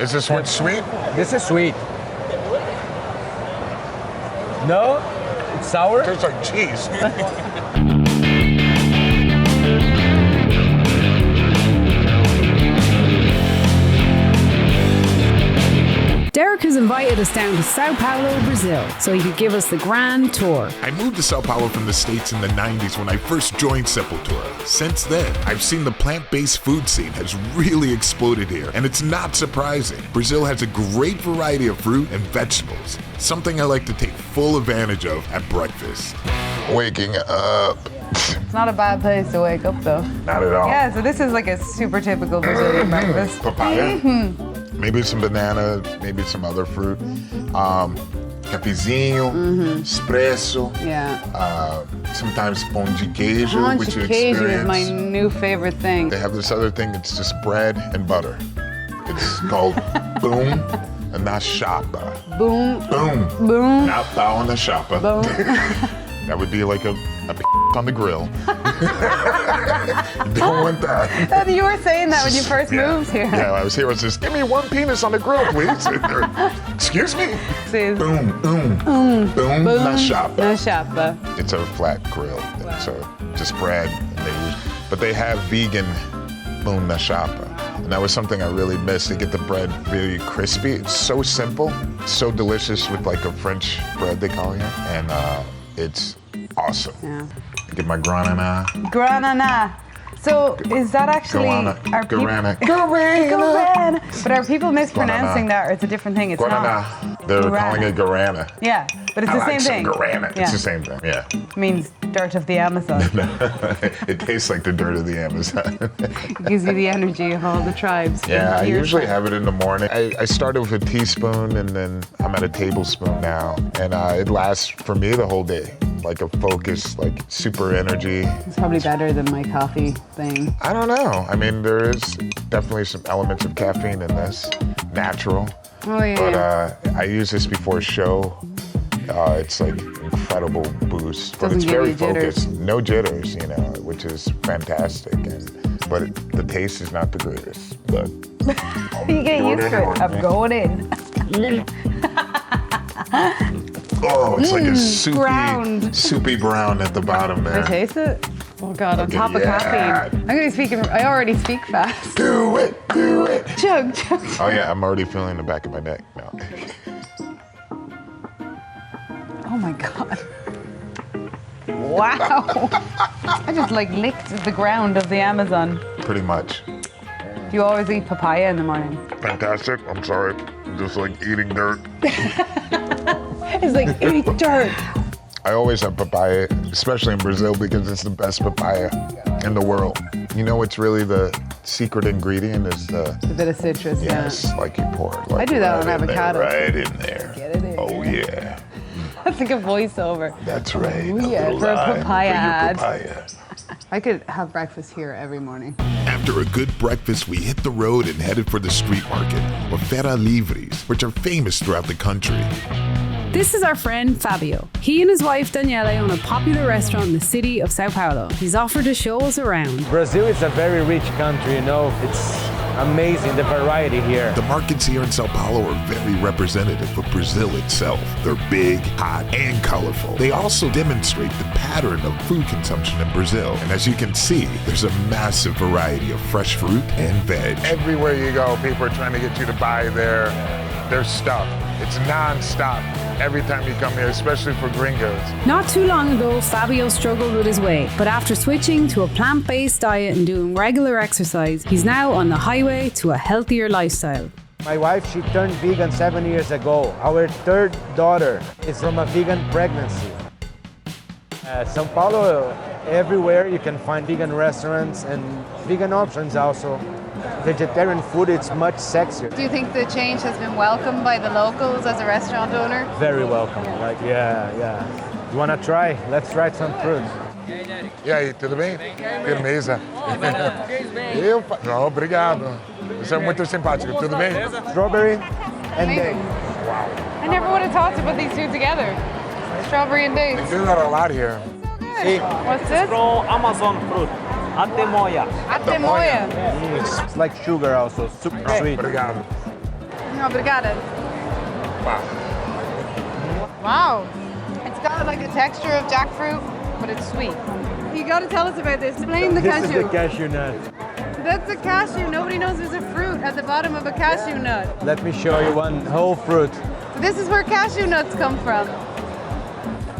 Is this one sweet? This is sweet. No? It's sour? Tastes like cheese. Derrick has invited us down to Sao Paulo, Brazil, so he could give us the grand tour. I moved to Sao Paulo from the States in the 90s when I first joined Sepultura. Since then, I've seen the plant-based food scene has really exploded here, and it's not surprising. Brazil has a great variety of fruit and vegetables, something I like to take full advantage of at breakfast. Waking up. It's not a bad place to wake up, though. Not at all. Yeah, so this is like a super typical Brazilian breakfast. Papaya. Maybe some banana, maybe some other fruit. Cafezinho, espresso. Yeah. Sometimes pão de queijo, Pão which de you queijo experience. is my new favorite thing. They have this other thing, it's just bread and butter. It's called boom na chapa. Boom. Boom. Boom. Not pau na chapa. Boom. That would be like a on the grill. You don't want that. You were saying that when you first moved here. Yeah, I was here. I was just, give me one penis on the grill, please. Excuse me? Please. Boom, boom, boom, na chapa. Na chapa. It's a flat grill, so just bread. But they have vegan boom na chapa. And that was something I really missed. They get the bread really crispy. It's so simple, so delicious with like a French bread they call here. And it's awesome. Yeah. I get my granana. Granana. So is that actually Guarana. Guarana. But are people mispronouncing that, or it's a different thing? It's Guarana. not. They're Guarana. calling it Guarana. Yeah, but it's I the same like thing. some Guarana. Yeah. It's the same thing. Yeah. Means dirt of the Amazon. It tastes like the dirt of the Amazon. It gives you the energy of all the tribes. Yeah, I Your usually tribe. have it in the morning. I started with a teaspoon and then I'm at a tablespoon now. And it lasts for me the whole day. Like a focus, like super energy. It's probably better than my coffee thing. I don't know. I mean, there is definitely some elements of caffeine in this, natural. Oh yeah. But I use this before a show. It's like incredible boost. But Doesn't it's give very you jitters. focused. No jitters, you know, which is fantastic. But the taste is not the greatest. But You get used to it. I'm going in. oh, it's like a ground. soupy brown at the bottom Can I there. taste it? Oh God, on Okay, top of yeah. caffeine. I'm gonna be speaking, I already speak fast. Do it, do it. Chug, chug. Oh yeah, I'm already feeling the back of my neck now. Oh my God. Wow. I just like licked the ground of the Amazon. Pretty much. Do you always eat papaya in the morning? Fantastic. I'm sorry. I'm just like eating dirt. It's like eat dirt. I always have papaya, especially in Brazil because it's the best papaya in the world. You know what's really the secret ingredient is the... A bit of citrus, Yes, like you pour it. Like I do that on right in there, avocado. Right in there. Get it in. Oh yeah. That's like a voiceover. That's right. Oh, yeah, little for a lime papaya for your ad. papaya. I could have breakfast here every morning. After a good breakfast, we hit the road and headed for the street market, or Feira Livres, which are famous throughout the country. This is our friend Fabio. He and his wife Daniela own a popular restaurant in the city of Sao Paulo. He's offered to show us around. Brazil is a very rich country, you know. It's amazing, the variety here. The markets here in Sao Paulo are very representative of Brazil itself. They're big, hot, and colorful. They also demonstrate the pattern of food consumption in Brazil. And as you can see, there's a massive variety of fresh fruit and veg. Everywhere you go, people are trying to get you to buy their stuff. It's non-stop every time you come here, especially for gringos. Not too long ago, Fabio struggled with his weight, but after switching to a plant-based diet and doing regular exercise, he's now on the highway to a healthier lifestyle. My wife, she turned vegan 7 years ago. Our third daughter is from a vegan pregnancy. Sao Paulo, everywhere you can find vegan restaurants and vegan options also. Vegetarian food, it's much sexier. Do you think the change has been welcomed by the locals as a restaurant owner? Very welcome. Like, yeah. You wanna try? Let's try some fruit. E aí, tudo bem? Firmeza. Não, obrigado. Você é muito simpático, tudo bem? Strawberry and dates. I never would have thought to put these two together. Strawberry and dates. They do that a lot here. See? What's this? From Amazon fruit, atemoia. Atemoia. It's like sugar also, super sweet. Obrigado. Obrigada. Wow. Wow. It's got like a texture of jackfruit, but it's sweet. You gotta tell us about this. Explain the This cashew. is the cashew nut. That's a cashew. Nobody knows there's a fruit at the bottom of a cashew nut. Let me show you one whole fruit. This is where cashew nuts come from.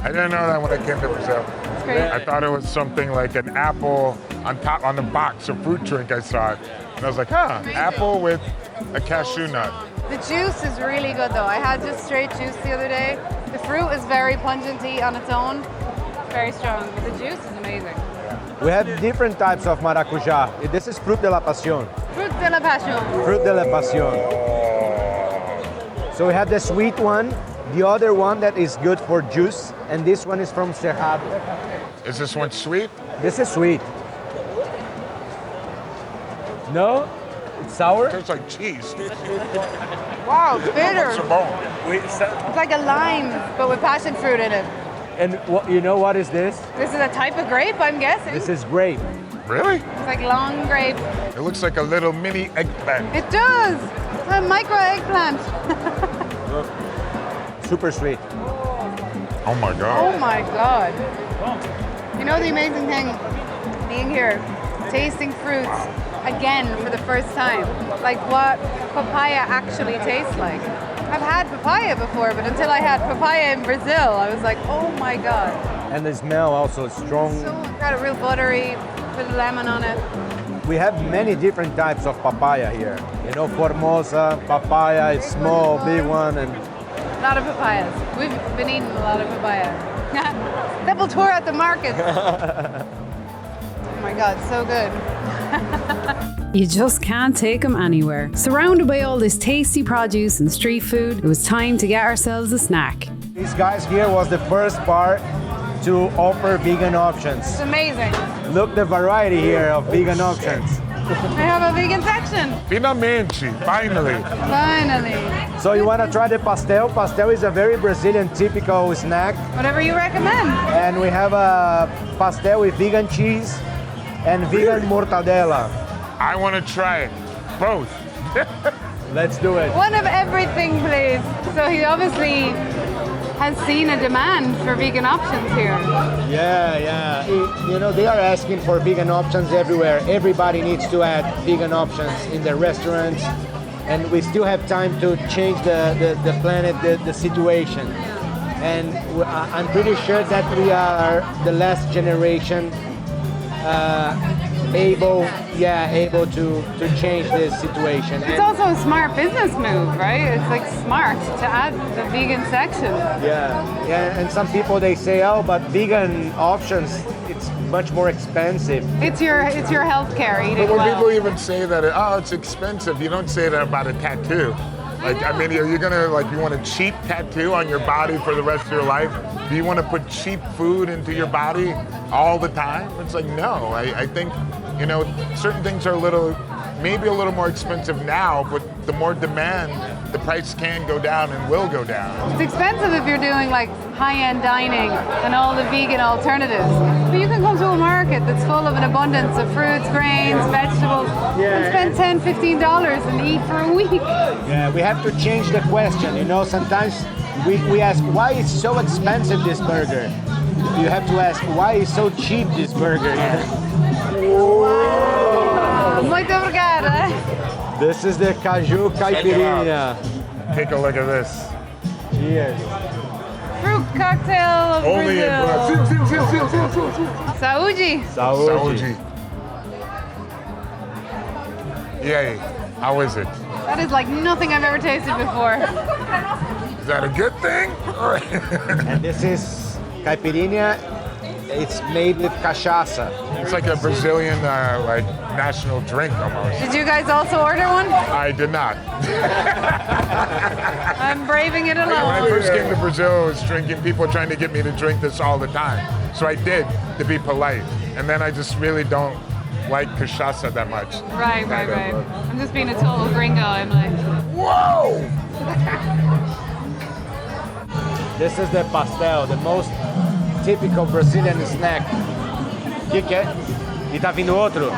I didn't know that when I came to Brazil. It's great. I thought it was something like an apple on the box, a fruit drink I saw it. And I was like, apple with a cashew nut. The juice is really good though. I had just straight juice the other day. The fruit is very pungenty on its own. Very strong, but the juice is amazing. We have different types of maracujá. This is fruit de la pasión. Fruit de la passion. Fruit de la pasión. So we have the sweet one, the other one that is good for juice, and this one is from Cerrado. Is this one sweet? This is sweet. No? It's sour? Tastes like cheese. Wow, it's bitter. It's a bone. It's like a lime, but with passion fruit in it. And you know what is this? This is a type of grape, I'm guessing. This is grape. Really? It's like long grape. It looks like a little mini eggplant. It does. It's a micro eggplant. Super sweet. Oh my Oh God. my God. You know the amazing thing, being here, tasting fruits again for the first time, like what papaya actually tastes like. I've had papaya before, but until I had papaya in Brazil, I was like, oh my God. And the smell also is strong. So got a real buttery, with lemon on it. We have many different types of papaya here. You know, Formosa, papaya, it's small, big one, and A lot of papayas. We've been eating a lot of papaya. Double tour at the market. Oh my God, so good. You just can't take them anywhere. Surrounded by all this tasty produce and street food, it was time to get ourselves a snack. these guys here was the first bar to offer vegan options. It's amazing. Look the variety here of vegan options. We have a vegan section. Finalmente, finally. Finally. So you want to try the pastel? Pastel is a very Brazilian typical snack. Whatever you recommend. And we have a pastel with vegan cheese and vegan mortadella. I want to try both. Let's do it. One of everything, please. So he obviously has seen a demand for vegan options here. Yeah. You know, they are asking for vegan options everywhere. Everybody needs to add vegan options in their restaurants. And we still have time to change the planet, the situation. And I'm pretty sure that we are the last generation able to change this situation. It's also a smart business move, right? It's like smart to add the vegan section. Yeah, and some people they say, oh, but vegan options, it's much more expensive. It's your healthcare eating But when well. people even say that, it's expensive, you don't say that about a tattoo. Like, I mean, are you gonna, like, you want a cheap tattoo on your body for the rest of your life? Do you want to put cheap food into your body all the time? It's like, no. I think, you know, certain things are maybe a little more expensive now, but the more demand, the price can go down and will go down. It's expensive if you're doing like high-end dining and all the vegan alternatives. But you can come to a market that's full of an abundance of fruits, grains, vegetables, and spend $10, $15 and eat for a week. Yeah, we have to change the question. You know, sometimes we ask, why is so expensive this burger? You have to ask, why is so cheap this burger? Muito obrigada. This is the caju caipirinha. Take a look at this. Cheers. Fruit cocktail of Only in Brazil. Brazil. Saúde. Saúde. Yay. How is it? That is like nothing I've ever tasted before. Is that a good thing? And this is caipirinha. It's made with cachaça. It's like a Brazilian, like, national drink almost. Did you guys also order one? I did not. I'm braving it When I alone. first came to Brazil, I was drinking, people trying to get me to drink this all the time. So I did, to be polite. And then I just really don't like cachaça that much. Right. I'm just being a total gringo. I'm like, Whoa! This is the pastel, the most typical Brazilian snack. Que é? E tá vindo outro?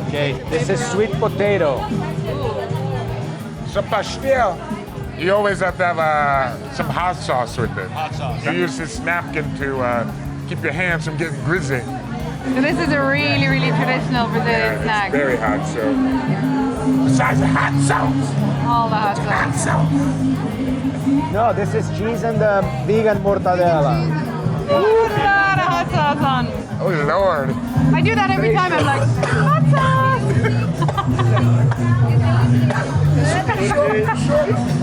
Okay, this is sweet potato. So pastel, you always have to have some hot sauce with it. Hot sauce. You use this napkin to keep your hands from getting greasy. So this is a really, really traditional Brazilian snack. It's very hot, so. Besides the hot sauce. All the hot Hot sauce. sauce. No, this is cheese and vegan mortadella. Put a lot of hot sauce on. Oh, Lord. I do that every time. I'm like, hot sauce.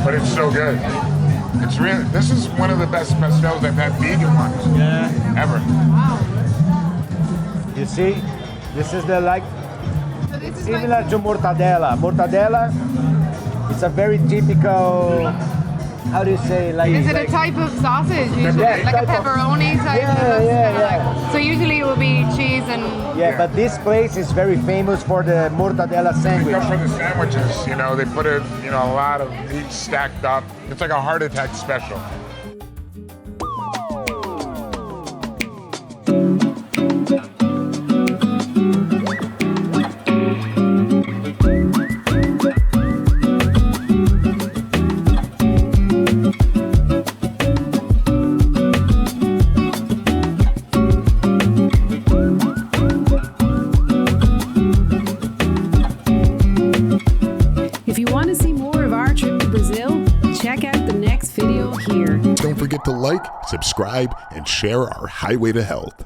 But it's so good. It's really, this is one of the best pastels I've had, vegan ones. Yeah. Ever. You see, this is the So this is similar like, to mortadella. Mortadella, it's a very typical, how do you say, like... is it a type of sausage usually? Yeah, Like a type of- pepperoni type? Yeah, of yeah, kinda yeah. Like, so usually it will be cheese and... Yeah, but this place is very famous for the mortadella They sandwich. come from the sandwiches, you know, they put it, you know, a lot of meat stacked up. It's like a heart attack special. If you want to see more of our trip to Brazil, check out the next video here. Don't forget to like, subscribe, and share our highway to health.